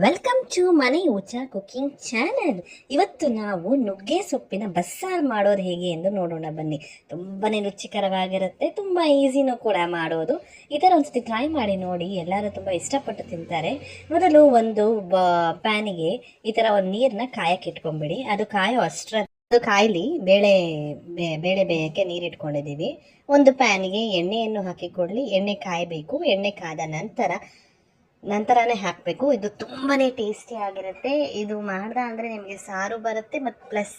Welcome to ಮನೆ ಊಟ cooking channel. ಇವತ್ತು ನಾವು ನುಗ್ಗೆ ಸೊಪ್ಪಿನ ಬಸ್ಸಾರು ಮಾಡೋದು ಹೇಗೆ ಎಂದು ನೋಡೋಣ ಬನ್ನಿ. ತುಂಬಾನೇ ರುಚಿಕರವಾಗಿರುತ್ತೆ, ತುಂಬ ಈಸಿನೂ ಕೂಡ ಮಾಡೋದು. ಈ ಥರ ಒಂದ್ಸತಿ ಟ್ರೈ ಮಾಡಿ ನೋಡಿ, ಎಲ್ಲರೂ ತುಂಬ ಇಷ್ಟಪಟ್ಟು ತಿಂತಾರೆ. ಮೊದಲು ಒಂದು ಪ್ಯಾನಿಗೆ ಈ ಥರ ಒಂದು ನೀರನ್ನ ಕಾಯಕ್ಕೆ ಇಟ್ಕೊಂಬಿಡಿ. ಅದು ಕಾಯೋ ಅದು ಕಾಯ್ಲಿ. ಬೇಳೆ ಬೇಯಕ್ಕೆ ನೀರು ಇಟ್ಕೊಂಡಿದ್ದೀವಿ. ಒಂದು ಪ್ಯಾನಿಗೆ ಎಣ್ಣೆಯನ್ನು ಹಾಕಿಕೊಳ್ಳಿ. ಎಣ್ಣೆ ಕಾಯಬೇಕು. ಎಣ್ಣೆ ಕಾದ ನಂತರನೇ ಹಾಕಬೇಕು. ಇದು ತುಂಬಾ ಟೇಸ್ಟಿ ಆಗಿರುತ್ತೆ. ಇದು ಮಾಡ್ದ ಅಂದರೆ ನಿಮಗೆ ಸಾರು ಬರುತ್ತೆ ಮತ್ತು ಪ್ಲಸ್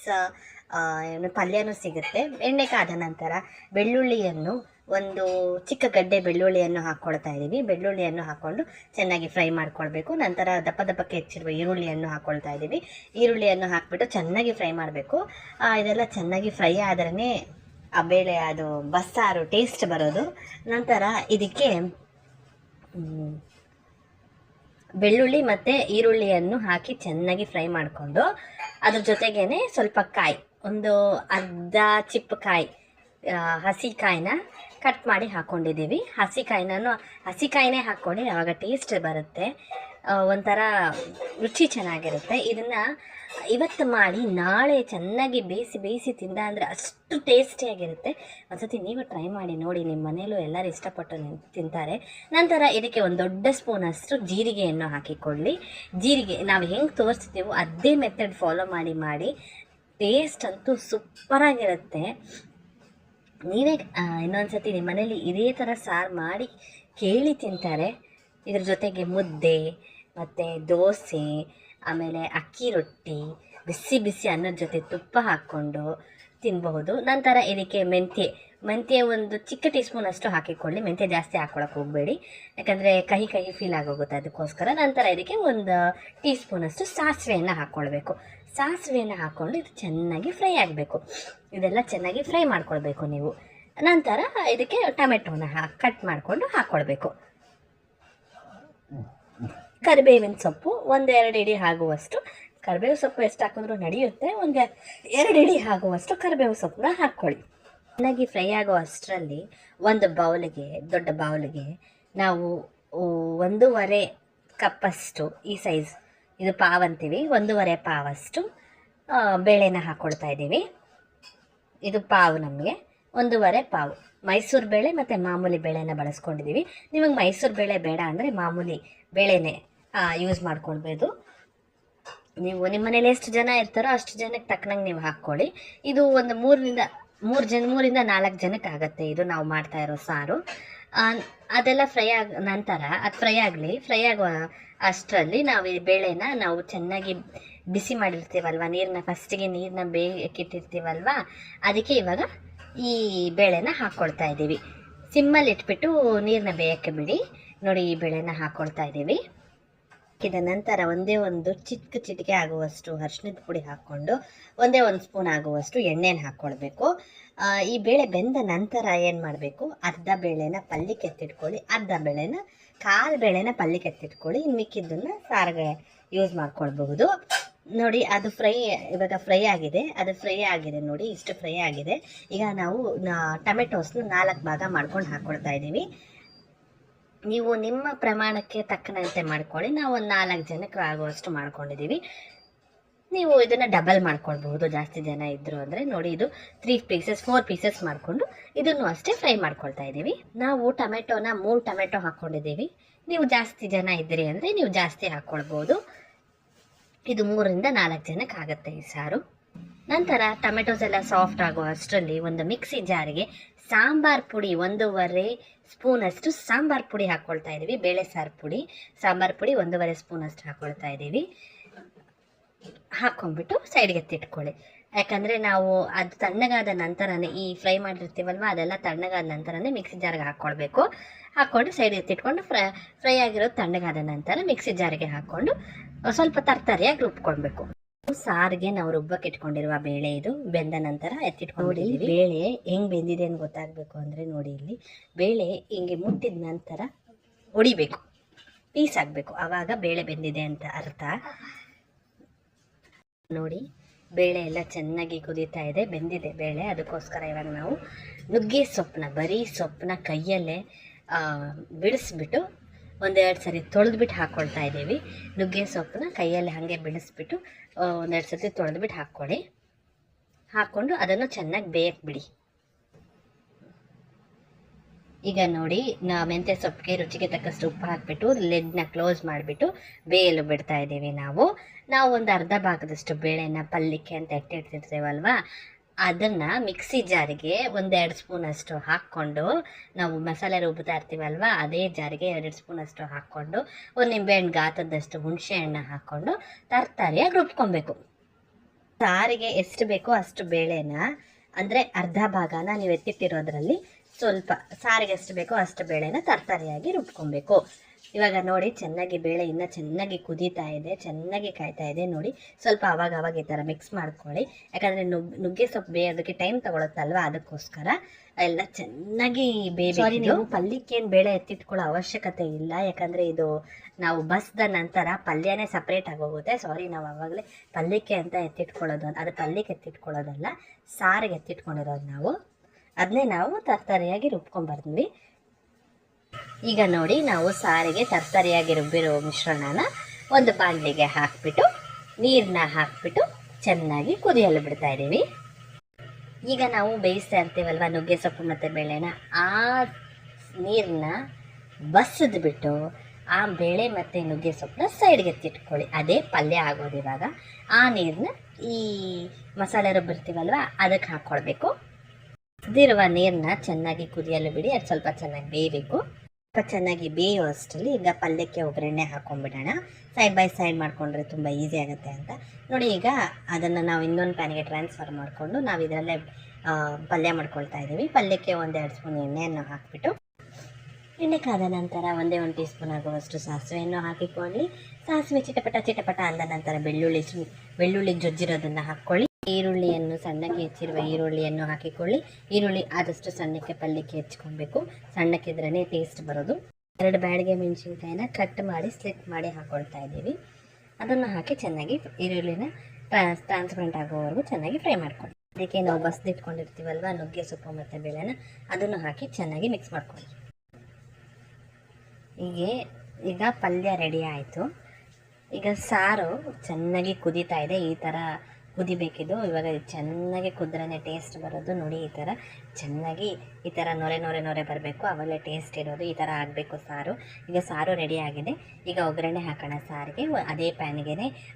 ಪಲ್ಯನೂ ಸಿಗುತ್ತೆ. ಎಣ್ಣೆ ಕಾದ ನಂತರ ಬೆಳ್ಳುಳ್ಳಿಯನ್ನು, ಒಂದು ಚಿಕ್ಕ ಗಡ್ಡೆ ಬೆಳ್ಳುಳ್ಳಿಯನ್ನು ಹಾಕ್ಕೊಳ್ತಾ ಇದ್ದೀವಿ. ಬೆಳ್ಳುಳ್ಳಿಯನ್ನು ಹಾಕ್ಕೊಂಡು ಚೆನ್ನಾಗಿ ಫ್ರೈ ಮಾಡ್ಕೊಳ್ಬೇಕು. ನಂತರ ದಪ್ಪ ದಪ್ಪಕ್ಕೆ ಹೆಚ್ಚಿರುವ ಈರುಳ್ಳಿಯನ್ನು ಹಾಕ್ಕೊಳ್ತಾ ಇದ್ದೀವಿ. ಈರುಳ್ಳಿಯನ್ನು ಹಾಕ್ಬಿಟ್ಟು ಚೆನ್ನಾಗಿ ಫ್ರೈ ಮಾಡಬೇಕು. ಇದೆಲ್ಲ ಚೆನ್ನಾಗಿ ಫ್ರೈ ಆದ್ರೇ ಆ ಬೇಳೆ ಅದು ಬಸ್ಸಾರು ಟೇಸ್ಟ್ ಬರೋದು. ನಂತರ ಇದಕ್ಕೆ ಬೆಳ್ಳುಳ್ಳಿ ಮತ್ತು ಈರುಳ್ಳಿಯನ್ನು ಹಾಕಿ ಚೆನ್ನಾಗಿ ಫ್ರೈ ಮಾಡಿಕೊಂಡು ಅದ್ರ ಜೊತೆಗೇ ಸ್ವಲ್ಪ ಕಾಯಿ, ಒಂದು ಅರ್ಧ ಚಿಪ್ಪು ಕಾಯಿ, ಹಸಿ ಕಾಯಿನ ಕಟ್ ಮಾಡಿ ಹಾಕ್ಕೊಂಡಿದ್ದೀವಿ. ಹಸಿ ಕಾಯಿನೇ ಹಾಕ್ಕೊಂಡು ಆವಾಗ ಟೇಸ್ಟ್ ಬರುತ್ತೆ, ಒಂಥರ ರುಚಿ ಚೆನ್ನಾಗಿರುತ್ತೆ. ಇದನ್ನು ಇವತ್ತು ಮಾಡಿ ನಾಳೆ ಚೆನ್ನಾಗಿ ಬೇಯಿಸಿ ತಿಂದ ಅಂದರೆ ಅಷ್ಟು ಟೇಸ್ಟಿಯಾಗಿರುತ್ತೆ. ಒಂದ್ಸತಿ ನೀವು ಟ್ರೈ ಮಾಡಿ ನೋಡಿ, ನಿಮ್ಮ ಮನೆಯಲ್ಲೂ ಎಲ್ಲರೂ ಇಷ್ಟಪಟ್ಟು ತಿಂತಾರೆ. ನಂತರ ಇದಕ್ಕೆ ಒಂದು ದೊಡ್ಡ ಸ್ಪೂನಷ್ಟು ಜೀರಿಗೆಯನ್ನು ಹಾಕಿಕೊಳ್ಳಿ. ಜೀರಿಗೆ ನಾವು ಹೆಂಗೆ ತೋರಿಸ್ತೀವೋ ಅದೇ ಮೆಥಡ್ ಫಾಲೋ ಮಾಡಿ ಟೇಸ್ಟ್ ಅಂತೂ ಸೂಪರಾಗಿರುತ್ತೆ. ನೀವೇ ಇನ್ನೊಂದ್ಸತಿ ನಿಮ್ಮ ಮನೇಲಿ ಇದೇ ಥರ ಸಾರು ಮಾಡಿ ಕೇಳಿ ತಿಂತಾರೆ. ಇದ್ರ ಜೊತೆಗೆ ಮುದ್ದೆ ಮತ್ತು ದೋಸೆ, ಆಮೇಲೆ ಅಕ್ಕಿ ರೊಟ್ಟಿ, ಬಿಸಿ ಅನ್ನದ ಜೊತೆ ತುಪ್ಪ ಹಾಕ್ಕೊಂಡು ತಿನ್ನಬಹುದು. ನಂತರ ಇದಕ್ಕೆ ಮೆಂತ್ಯ ಒಂದು ಚಿಕ್ಕ ಟೀ ಸ್ಪೂನ್ ಅಷ್ಟು ಹಾಕಿಕೊಳ್ಳಿ. ಮೆಂತ್ಯ ಜಾಸ್ತಿ ಹಾಕ್ಕೊಳಕ್ಕೆ ಹೋಗಬೇಡಿ, ಯಾಕಂದರೆ ಕಹಿ ಫೀಲ್ ಆಗೋಗುತ್ತೆ, ಅದಕ್ಕೋಸ್ಕರ. ನಂತರ ಇದಕ್ಕೆ ಒಂದು ಟೀ ಸ್ಪೂನಷ್ಟು ಸಾಸಿವೆಯನ್ನು ಹಾಕ್ಕೊಳ್ಬೇಕು. ಸಾಸಿವೆಯನ್ನು ಹಾಕ್ಕೊಂಡು ಇದು ಚೆನ್ನಾಗಿ ಫ್ರೈ ಆಗಬೇಕು. ಇದೆಲ್ಲ ಚೆನ್ನಾಗಿ ಫ್ರೈ ಮಾಡ್ಕೊಳ್ಬೇಕು ನೀವು. ನಂತರ ಇದಕ್ಕೆ ಟೊಮೆಟೊನ ಕಟ್ ಮಾಡಿಕೊಂಡು ಹಾಕ್ಕೊಳ್ಬೇಕು. ಕರಿಬೇವಿನ ಸೊಪ್ಪು ಒಂದು 2 ಇಡಿ ಆಗುವಷ್ಟು, ಕರಿಬೇವು ಸೊಪ್ಪು ಎಷ್ಟು ಹಾಕಿದ್ರೂ ನಡೆಯುತ್ತೆ, ಒಂದು 2 ಇಡಿ ಆಗುವಷ್ಟು ಕರಿಬೇವು ಸೊಪ್ಪನ್ನ ಹಾಕ್ಕೊಳ್ಳಿ. ಚೆನ್ನಾಗಿ ಫ್ರೈ ಆಗೋ ಅಷ್ಟರಲ್ಲಿ ಒಂದು ದೊಡ್ಡ ಬೌಲಿಗೆ ನಾವು 1.5 ಕಪ್ಪಷ್ಟು, ಈ ಸೈಜ್ ಇದು ಪಾವ್ ಅಂತೀವಿ, 1.5 ಪಾವಷ್ಟು ಬೇಳೆನ ಹಾಕ್ಕೊಳ್ತಾ ಇದ್ದೀವಿ. ಇದು ಪಾವು, ನಮಗೆ 1.5 ಪಾವು ಮೈಸೂರು ಬೇಳೆ ಮತ್ತು ಮಾಮೂಲಿ ಬೇಳೆನ ಬಳಸ್ಕೊಂಡಿದ್ದೀವಿ. ನಿಮಗೆ ಮೈಸೂರು ಬೇಳೆ ಬೇಡ ಅಂದರೆ ಮಾಮೂಲಿ ಬೇಳೆನೇ ಯೂಸ್ ಮಾಡ್ಕೊಳ್ಬೋದು. ನೀವು ನಿಮ್ಮ ಮನೇಲಿ ಎಷ್ಟು ಜನ ಇರ್ತಾರೋ ಅಷ್ಟು ಜನಕ್ಕೆ ತಕ್ಕನಂಗೆ ನೀವು ಹಾಕ್ಕೊಳ್ಳಿ. ಇದು ಒಂದು 3ರಿಂದ 4 ಜನಕ್ಕೆ ಆಗುತ್ತೆ ಇದು ನಾವು ಮಾಡ್ತಾ ಇರೋ ಸಾರು. ಅದೆಲ್ಲ ನಂತರ ಅದು ಫ್ರೈ ಆಗುವ ಅಷ್ಟರಲ್ಲಿ ನಾವು ಈ ಬೇಳೆನ ನಾವು ಚೆನ್ನಾಗಿ ಬಿಸಿ ಮಾಡಿರ್ತೀವಲ್ವ, ಫಸ್ಟಿಗೆ ನೀರನ್ನ ಬೇಯಕ್ಕಿಟ್ಟಿರ್ತೀವಲ್ವ, ಅದಕ್ಕೆ ಇವಾಗ ಈ ಬೇಳೆನ ಹಾಕ್ಕೊಳ್ತಾ ಇದ್ದೀವಿ. ಸಿಮ್ಮಲ್ಲಿ ಇಟ್ಬಿಟ್ಟು ನೀರನ್ನ ಬೇಯಕ್ಕೆ ಬಿಡಿ. ನೋಡಿ, ಈ ಬೇಳೆನ ಹಾಕ್ಕೊಳ್ತಾ ಇದ್ದೀವಿ. ಇದ ನಂತರ ಒಂದೇ ಒಂದು ಚಿಕ್ಕ ಚಿಟಿಕೆ ಆಗುವಷ್ಟು ಅರಿಶಿಣದ ಪುಡಿ ಹಾಕ್ಕೊಂಡು ಒಂದೇ ಒಂದು ಸ್ಪೂನ್ ಆಗುವಷ್ಟು ಎಣ್ಣೆನ ಹಾಕ್ಕೊಳ್ಬೇಕು. ಈ ಬೇಳೆ ಬೆಂದ ನಂತರ ಏನು ಮಾಡಬೇಕು, ಅರ್ಧ ಬೇಳೆನ ಪಲ್ಯಕ್ಕೆ ಎತ್ತಿಟ್ಕೊಳ್ಳಿ, ಕಾಲು ಬೇಳೆನ ಪಲ್ಯಕ್ಕೆ ಎತ್ತಿಟ್ಕೊಳ್ಳಿ. ಇನ್ನು ಮಿಕ್ಕಿದ್ದನ್ನು ಸಾರಿಗೆ ಯೂಸ್ ಮಾಡ್ಕೊಳ್ಬಹುದು. ನೋಡಿ, ಅದು ಇವಾಗ ಫ್ರೈ ಆಗಿದೆ ನೋಡಿ, ಇಷ್ಟು ಫ್ರೈ ಆಗಿದೆ. ಈಗ ನಾವು ಟೊಮೆಟೋಸ್ನ 4 ಭಾಗ ಮಾಡ್ಕೊಂಡು ಹಾಕ್ಕೊಳ್ತಾ ಇದ್ದೀವಿ. ನೀವು ನಿಮ್ಮ ಪ್ರಮಾಣಕ್ಕೆ ತಕ್ಕನಂತೆ ಮಾಡ್ಕೊಳ್ಳಿ. ನಾವು ಒಂದು 4 ಜನಕ್ಕೆ ಆಗುವಷ್ಟು ಮಾಡ್ಕೊಂಡಿದ್ದೀವಿ. ನೀವು ಇದನ್ನು ಡಬಲ್ ಮಾಡ್ಕೊಳ್ಬಹುದು ಜಾಸ್ತಿ ಜನ ಇದ್ದರು ಅಂದರೆ. ನೋಡಿ, ಇದು 4 ಪೀಸಸ್ ಮಾಡಿಕೊಂಡು ಇದನ್ನು ಅಷ್ಟೇ ಫ್ರೈ ಮಾಡ್ಕೊಳ್ತಾ ಇದ್ದೀವಿ. ನಾವು 3 ಟೊಮೆಟೊ ಹಾಕ್ಕೊಂಡಿದ್ದೀವಿ. ನೀವು ಜಾಸ್ತಿ ಜನ ಇದ್ದೀರಿ ಅಂದರೆ ನೀವು ಜಾಸ್ತಿ ಹಾಕ್ಕೊಳ್ಬೋದು. ಇದು 3ರಿಂದ 4 ಜನಕ್ಕೆ ಆಗುತ್ತೆ ಈ ಸಾರು. ನಂತರ ಟೊಮೆಟೊಸ್ ಎಲ್ಲ ಸಾಫ್ಟ್ ಆಗೋ ಅಷ್ಟರಲ್ಲಿ ಒಂದು ಮಿಕ್ಸಿ ಜಾರಿಗೆ ಸಾಂಬಾರ್ ಪುಡಿ 1.5 ಸ್ಪೂನಷ್ಟು ಸಾಂಬಾರ್ ಪುಡಿ ಹಾಕ್ಕೊಳ್ತಾ ಇದ್ದೀವಿ. ಬೇಳೆ ಸಾರು ಪುಡಿ, ಸಾಂಬಾರ್ ಪುಡಿ 1.5 ಸ್ಪೂನಷ್ಟು ಹಾಕ್ಕೊಳ್ತಾ ಇದ್ದೀವಿ. ಹಾಕ್ಕೊಂಡ್ಬಿಟ್ಟು ಸೈಡ್ಗೆ ಎತ್ತಿಟ್ಕೊಳ್ಳಿ. ಯಾಕಂದರೆ ನಾವು ಅದು ತಣ್ಣಗಾದ ನಂತರನೇ, ಈ ಫ್ರೈ ಮಾಡಿರ್ತೀವಲ್ವ ಅದೆಲ್ಲ ತಣ್ಣಗಾದ ನಂತರನೇ ಮಿಕ್ಸಿ ಜಾರಿಗೆ ಹಾಕ್ಕೊಂಡು ಸೈಡ್ ಎತ್ತಿಟ್ಕೊಂಡು ಫ್ರೈ ಆಗಿರೋದು ತಣ್ಣಗಾದ ನಂತರ ಮಿಕ್ಸಿ ಜಾರಿಗೆ ಹಾಕ್ಕೊಂಡು ಸ್ವಲ್ಪ ತರ್ತರಿಯಾಗಿ ರುಬ್ಕೊಳ್ಬೇಕು. ಸಾರಿಗೆ ನಾವು ರುಬ್ಬಕ್ಕೆ ಇಟ್ಕೊಂಡಿರುವ ಬೇಳೆ ಇದು ಬೆಂದ ನಂತರ ಎತ್ತಿಟ್ಕೊಂಡು ಬೇಳೆ ಹೆಂಗೆ ಬೆಂದಿದೆ ಅಂತ ಗೊತ್ತಾಗಬೇಕು ಅಂದರೆ ನೋಡಿ, ಇಲ್ಲಿ ಬೇಳೆ ಹಿಂಗೆ ಮುಟ್ಟಿದ ನಂತರ ಹೊಡಿಬೇಕು, ಪೀಸ್ ಆಗಬೇಕು, ಆವಾಗ ಬೇಳೆ ಬೆಂದಿದೆ ಅಂತ ಅರ್ಥ. ನೋಡಿ, ಬೇಳೆ ಎಲ್ಲ ಚೆನ್ನಾಗಿ ಕುದೀತಾ ಇದೆ, ಬೆಂದಿದೆ ಬೇಳೆ. ಅದಕ್ಕೋಸ್ಕರ ಇವಾಗ ನಾವು ನುಗ್ಗೆ ಸೊಪ್ಪನ್ನ, ಬರೀ ಸೊಪ್ಪನ್ನ ಕೈಯಲ್ಲೇ ಬಿಡಿಸ್ಬಿಟ್ಟು ಒಂದೆರಡು ಸರಿ ತೊಳೆದ್ಬಿಟ್ಟು ಹಾಕ್ಕೊಳ್ತಾ ಇದ್ದೀವಿ. ನುಗ್ಗೆ ಸೊಪ್ಪನ್ನ ಕೈಯಲ್ಲಿ ಹಾಗೆ ಬಿಡಿಸ್ಬಿಟ್ಟು ಒಂದೆರಡು ಸತಿ ತೊಳೆದ್ಬಿಟ್ಟು ಹಾಕ್ಕೊಳ್ಳಿ. ಹಾಕ್ಕೊಂಡು ಅದನ್ನು ಚೆನ್ನಾಗಿ ಬೇಯಕ್ಕೆ ಬಿಡಿ. ಈಗ ನೋಡಿ, ಮೆಂತ್ಯ ಸೊಪ್ಪಿಗೆ ರುಚಿಗೆ ತಕ್ಕಷ್ಟು ಉಪ್ಪು ಹಾಕಿಬಿಟ್ಟು ಲಿಡ್ನ ಕ್ಲೋಸ್ ಮಾಡಿಬಿಟ್ಟು ಬೇಯಲು ಬಿಡ್ತಾ ಇದ್ದೀವಿ. ನಾವು ಒಂದು ಅರ್ಧ ಭಾಗದಷ್ಟು ಬೇಳೆನ ಪಲ್ಯಕ್ಕೆ ಅಂತ ಇಟ್ಟಿರ್ತೀವಲ್ವ, ಅದನ್ನು ಮಿಕ್ಸಿ ಜಾರಿಗೆ 1-2 ಸ್ಪೂನಷ್ಟು ಹಾಕ್ಕೊಂಡು, ನಾವು ಮಸಾಲೆ ರುಬ್ತಾ ಇರ್ತೀವಲ್ವ ಅದೇ ಜಾರಿಗೆ 2 ಸ್ಪೂನಷ್ಟು ಹಾಕ್ಕೊಂಡು, ಒಂದು ನಿಂಬೆಹಣ್ಣು ಗಾತ್ರದಷ್ಟು ಹುಣಸೆ ಹಣ್ಣು ಹಾಕ್ಕೊಂಡು ತರಕಾರಿಯಾಗಿ ರುಬ್ಕೊಬೇಕು. ಸಾರಿಗೆ ಎಷ್ಟು ಬೇಕೋ ಅಷ್ಟು ಬೇಳೆನ, ಅಂದರೆ ಅರ್ಧ ಭಾಗನ ನೀವು ಎತ್ತಿಟ್ಟಿರೋದ್ರಲ್ಲಿ ಸ್ವಲ್ಪ ಸಾರಿಗೆ ಎಷ್ಟು ಬೇಕೋ ಅಷ್ಟು ಬೇಳೆನ ತರಕಾರಿಯಾಗಿ ರುಬ್ಕೊಬೇಕು. ಇವಾಗ ನೋಡಿ, ಚೆನ್ನಾಗಿ ಬೇಳೆ ಇನ್ನೂ ಚೆನ್ನಾಗಿ ಕುದೀತಾ ಇದೆ, ಚೆನ್ನಾಗಿ ಕಾಯ್ತಾ ಇದೆ. ನೋಡಿ, ಸ್ವಲ್ಪ ಅವಾಗ ಈ ಥರ ಮಿಕ್ಸ್ ಮಾಡ್ಕೊಳ್ಳಿ. ಯಾಕಂದರೆ ನುಗ್ಗೆ ಸೊಪ್ಪು ಬೇಯೋದಕ್ಕೆ ಟೈಮ್ ತಗೊಳುತ್ತಲ್ವ, ಅದಕ್ಕೋಸ್ಕರ ಎಲ್ಲ ಚೆನ್ನಾಗಿ ಸಾರಿ, ನೀವು ಪಲ್ಯಕ್ಕೇನು ಬೇಳೆ ಎತ್ತಿಟ್ಕೊಳ್ಳೋ ಅವಶ್ಯಕತೆ ಇಲ್ಲ. ಯಾಕಂದರೆ ಇದು ನಾವು ಬಸ್ದ ನಂತರ ಪಲ್ಯನೇ ಸಪ್ರೇಟ್ ಆಗೋಗುತ್ತೆ. ಸಾರಿ, ನಾವು ಆವಾಗಲೇ ಪಲ್ಯಕ್ಕೆ ಅಂತ ಎತ್ತಿಟ್ಕೊಳ್ಳೋದು, ಅದು ಪಲ್ಯಕ್ಕೆ ಎತ್ತಿಟ್ಕೊಳ್ಳೋದಲ್ಲ, ಸಾರಿಗೆ ಎತ್ತಿಟ್ಕೊಂಡಿರೋದು ನಾವು. ಅದನ್ನೇ ನಾವು ತರಕಾರಿಯಾಗಿ ರುಬ್ಕೊಂಡ್ಬರ್ತೀವಿ. ಈಗ ನೋಡಿ, ನಾವು ಸಾರಿಗೆ ತರಕಾರಿಯಾಗಿ ರುಬ್ಬಿರೋ ಮಿಶ್ರಣನ ಒಂದು ಬಾಣಲಿಗೆ ಹಾಕಿಬಿಟ್ಟು ನೀರನ್ನ ಹಾಕಿಬಿಟ್ಟು ಚೆನ್ನಾಗಿ ಕುದಿಯಲು ಬಿಡ್ತಾ ಇದ್ದೀವಿ. ಈಗ ನಾವು ಬೇಯಿಸ್ತಾ ಇರ್ತೀವಲ್ವ ನುಗ್ಗೆ ಸೊಪ್ಪು ಮತ್ತು ಬೇಳೆನ, ಆ ನೀರನ್ನ ಬಸಿದ್ಬಿಟ್ಟು ಆ ಬೇಳೆ ಮತ್ತು ನುಗ್ಗೆ ಸೊಪ್ಪನ್ನ ಸೈಡ್ಗೆ ಎತ್ತಿಟ್ಕೊಳ್ಳಿ. ಅದೇ ಪಲ್ಯ ಆಗೋದು. ಇವಾಗ ಆ ನೀರನ್ನ ಈ ಮಸಾಲೆ ರುಬ್ಬಿರ್ತೀವಲ್ವ ಅದಕ್ಕೆ ಹಾಕ್ಕೊಳ್ಬೇಕು. ಕುದಿರುವ ನೀರನ್ನ ಚೆನ್ನಾಗಿ ಕುದಿಯಲು ಬಿಡಿ. ಅದು ಸ್ವಲ್ಪ ಚೆನ್ನಾಗಿ ಬೇಯಬೇಕು. ಸ್ವಲ್ಪ ಚೆನ್ನಾಗಿ ಬೇಯೋ ಅಷ್ಟರಲ್ಲಿ ಈಗ ಪಲ್ಯಕ್ಕೆ ಒಗ್ಗರಣೆ ಹಾಕೊಂಡ್ಬಿಡೋಣ. ಸೈಡ್ ಬೈ ಸೈಡ್ ಮಾಡಿಕೊಂಡ್ರೆ ತುಂಬ ಈಸಿ ಆಗುತ್ತೆ ಅಂತ ನೋಡಿ. ಈಗ ಅದನ್ನು ನಾವು ಇನ್ನೊಂದು ಪ್ಯಾನಿಗೆ ಟ್ರಾನ್ಸ್ಫರ್ ಮಾಡಿಕೊಂಡು ನಾವು ಇದರಲ್ಲೇ ಪಲ್ಯ ಮಾಡ್ಕೊಳ್ತಾ ಇದ್ದೀವಿ. ಪಲ್ಯಕ್ಕೆ 1-2 ಸ್ಪೂನ್ ಎಣ್ಣೆಯನ್ನು ಹಾಕಿಬಿಟ್ಟು, ಎಣ್ಣೆ ಕಾದ ನಂತರ 1 ಟೀ ಸ್ಪೂನ್ ಆಗುವಷ್ಟು ಸಾಸಿವೆಯನ್ನು ಹಾಕಿಕೊಳ್ಳಿ. ಸಾಸಿವೆ ಚಿಟಪಟ ಅಂದ ನಂತರ ಬೆಳ್ಳುಳ್ಳಿ ಜೊಜ್ಜಿರೋದನ್ನು ಹಾಕ್ಕೊಳ್ಳಿ. ಈರುಳ್ಳಿಯನ್ನು ಸಣ್ಣಕ್ಕೆ ಹೆಚ್ಚಿರುವ ಈರುಳ್ಳಿಯನ್ನು ಹಾಕಿಕೊಳ್ಳಿ. ಈರುಳ್ಳಿ ಆದಷ್ಟು ಸಣ್ಣಕ್ಕೆ ಪಲ್ಯಕ್ಕೆ ಹೆಚ್ಕೊಬೇಕು, ಸಣ್ಣಕ್ಕಿದ್ರೇ ಟೇಸ್ಟ್ ಬರೋದು. 2 ಬ್ಯಾಡಗೆ ಮೆಣಸಿನ್ಕಾಯಿನ ಕಟ್ ಮಾಡಿ ಸ್ಲಿಟ್ ಮಾಡಿ ಹಾಕ್ಕೊಳ್ತಾ ಇದ್ದೀವಿ. ಅದನ್ನು ಹಾಕಿ ಚೆನ್ನಾಗಿ ಈರುಳ್ಳಿನ ಟ್ರಾನ್ಸ್ಪರೆಂಟ್ ಆಗೋವರೆಗೂ ಚೆನ್ನಾಗಿ ಫ್ರೈ ಮಾಡ್ಕೊಳ್ಳಿ. ಅದಕ್ಕೆ ನಾವು ಬಸ್ದಿಟ್ಕೊಂಡಿರ್ತೀವಲ್ವ ನುಗ್ಗೆ ಸೊಪ್ಪು ಮತ್ತು ಬೇಳೆನ, ಅದನ್ನು ಹಾಕಿ ಚೆನ್ನಾಗಿ ಮಿಕ್ಸ್ ಮಾಡ್ಕೊಳ್ಳಿ. ಈಗ ಪಲ್ಯ ರೆಡಿ ಆಯಿತು. ಈಗ ಸಾರು ಚೆನ್ನಾಗಿ ಕುದೀತಾ ಇದೆ. ಈ ಥರ ಕುದಿಬೇಕಿದ್ದು. ಇವಾಗ ಚೆನ್ನಾಗಿ ಕುದ್ರೇ ಟೇಸ್ಟ್ ಬರೋದು. ನೋಡಿ, ಈ ಥರ ಚೆನ್ನಾಗಿ ಈ ಥರ ನೊರೆ ಬರಬೇಕು, ಆವಾಗಲೇ ಟೇಸ್ಟ್ ಇರೋದು. ಈ ಥರ ಆಗಬೇಕು ಸಾರು. ಈಗ ಸಾರು ರೆಡಿ ಆಗಿದೆ. ಈಗ ಒಗ್ಗರಣೆ ಹಾಕೋಣ ಸಾರಿಗೆ. ಅದೇ ಪ್ಯಾನಿಗೆ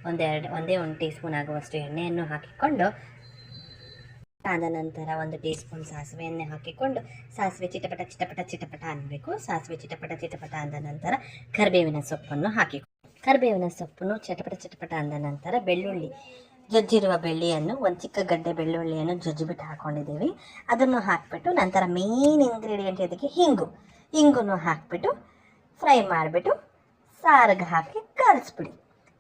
1 ಟೀ ಸ್ಪೂನ್ ಆಗುವಷ್ಟು ಎಣ್ಣೆಯನ್ನು ಹಾಕಿಕೊಂಡು, ಆದ ನಂತರ 1 ಟೀ ಸ್ಪೂನ್ ಸಾಸಿವೆಯನ್ನೇ ಹಾಕಿಕೊಂಡು, ಸಾಸಿವೆ ಚಿಟಪಟ ಅನ್ನಬೇಕು. ಸಾಸಿವೆ ಚಿಟಪಟ ಅಂದ ನಂತರ ಕರಿಬೇವಿನ ಸೊಪ್ಪನ್ನು ಹಾಕಿ, ಕರಿಬೇವಿನ ಸೊಪ್ಪನ್ನು ಚಟಪಟ ಅಂದ ನಂತರ ಬೆಳ್ಳುಳ್ಳಿ ಜಜ್ಜಿರುವ ಬೆಳ್ಳಿಯನ್ನು, ಒಂದು ಚಿಕ್ಕ ಗಡ್ಡೆ ಬೆಳ್ಳುಳ್ಳಿಯನ್ನು ಜಜ್ಜಿಬಿಟ್ಟು ಹಾಕ್ಕೊಂಡಿದ್ದೀವಿ. ಅದನ್ನು ಹಾಕಿಬಿಟ್ಟು ನಂತರ ಮೇನ್ ಇಂಗ್ರೀಡಿಯೆಂಟ್ ಇದಕ್ಕೆ ಹಿಂಗನ್ನು ಹಾಕಿಬಿಟ್ಟು ಫ್ರೈ ಮಾಡಿಬಿಟ್ಟು ಸಾರಿಗೆ ಹಾಕಿ ಕಲಿಸ್ಬಿಡಿ.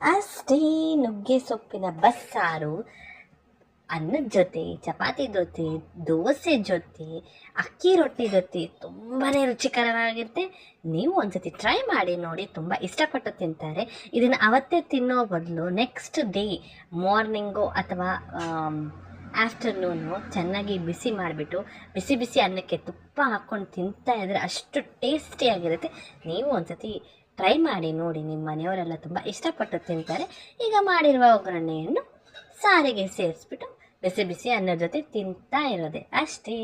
ಅಷ್ಟೇ, ನುಗ್ಗೆ ಸೊಪ್ಪಿನ ಬಸ್ಸಾರು ಅನ್ನದ ಜೊತೆ, ಚಪಾತಿ ಜೊತೆ, ದೋಸೆ ಜೊತೆ, ಅಕ್ಕಿ ರೊಟ್ಟಿ ಜೊತೆ ತುಂಬಾ ರುಚಿಕರವಾಗಿರುತ್ತೆ. ನೀವು ಒಂದ್ಸತಿ ಟ್ರೈ ಮಾಡಿ ನೋಡಿ, ತುಂಬ ಇಷ್ಟಪಟ್ಟು ತಿಂತಾರೆ. ಇದನ್ನು ಅವತ್ತೇ ತಿನ್ನೋ ಬದಲು ನೆಕ್ಸ್ಟ್ ಡೇ ಮಾರ್ನಿಂಗು ಅಥವಾ ಆಫ್ಟರ್ನೂನು ಚೆನ್ನಾಗಿ ಬಿಸಿ ಮಾಡಿಬಿಟ್ಟು ಬಿಸಿ ಅನ್ನಕ್ಕೆ ತುಪ್ಪ ಹಾಕ್ಕೊಂಡು ತಿಂತಾ ಇದ್ದರೆ ಅಷ್ಟು ಟೇಸ್ಟಿಯಾಗಿರುತ್ತೆ. ನೀವು ಒಂದ್ಸತಿ ಟ್ರೈ ಮಾಡಿ ನೋಡಿ, ನಿಮ್ಮ ಮನೆಯವರೆಲ್ಲ ತುಂಬ ಇಷ್ಟಪಟ್ಟು ತಿಂತಾರೆ. ಈಗ ಮಾಡಿರುವ ಒಗ್ಗರಣೆಯನ್ನು ಸಾರಿಗೆ ಸೇರಿಸ್ಬಿಟ್ಟು ಬಿಸಿ ಅನ್ನೋ ಜೊತೆ ತಿಂತಾ ಇರೋದೆ ಅಷ್ಟೇ.